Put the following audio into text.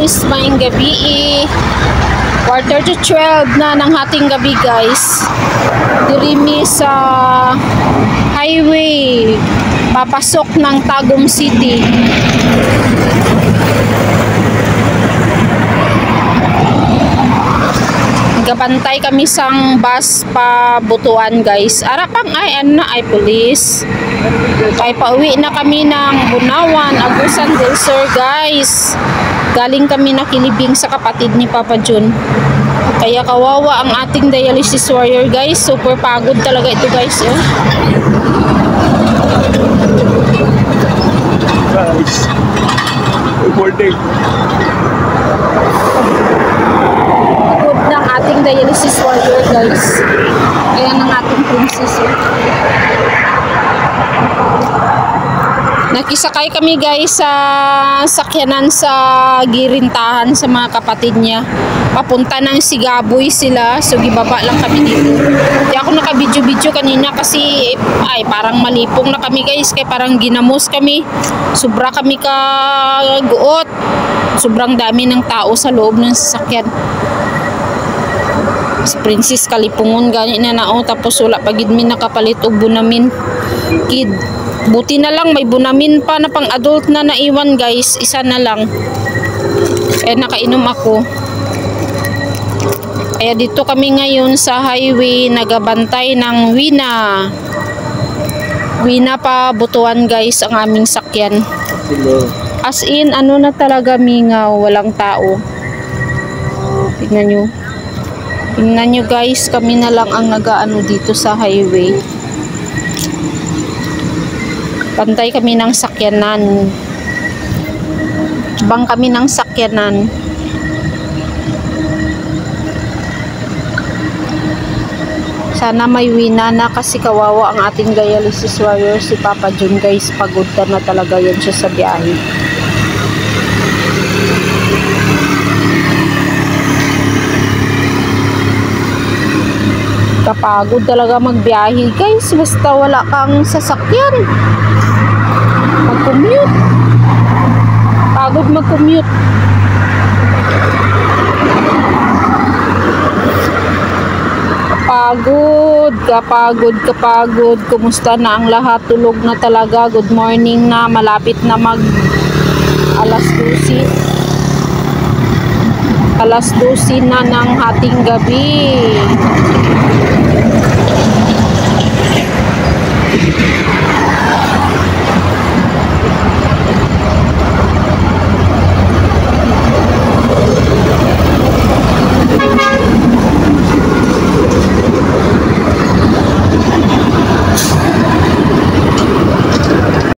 guys, maing gabi. Quarter to 12 na ng hating gabi guys. Dirimi sa highway papasok ng Tagum City. Gabantay kami sang bus pa Butuan guys. Arapang ay police. Kay pauwi na kami ng Bunawan, Agusan del Sur guys. Galing kami nakilibing sa kapatid ni Papa Jun. Kaya kawawa ang ating dialysis warrior guys. Super pagod talaga ito guys. Oh. Guys, important. Ng ating dialysis warrior guys. Ayan ang ating princess. Nakisakay kami guys sa sakyanan sa girintahan sa mga kapatid niya. Papunta ng Sigaboy sila. So gibaba lang kami dito. Di ako naka-video-video kanina kasi ay parang malipong na kami guys. Kaya parang ginamos kami. Sobra kami kaguot. Sobrang dami ng tao sa loob ng sasakyan. Si Princess kalipungon gani na nao, tapos wala pagid mi nakapalit og bunamin kid. Buti na lang may bunamin pa na pang adult na naiwan guys, isa na lang. Nakainom ako. Kaya dito kami ngayon sa highway nagabantay ng Wina pa Butuan guys ang aming sakyan. As in ano na talaga mingaw, walang tao. Tignan nyo. Tingnan nyo guys, kami na lang ang nagaano dito sa highway. Pantay kami ng sakyanan. Bang kami ng sakyanan. Sana may wina na kasi kawawa ang ating dialysis warrior si Papa Jun guys. Pagod na talaga yan siya sa biyahe. Kapagod talaga magbiyahe guys, basta wala kang sasakyan. Mag-commute. Pagod mag-commute. Kapagod. Kumusta na ang lahat? Tulog na talaga. Good morning na. Malapit na mag alas 12 na ng hating gabi.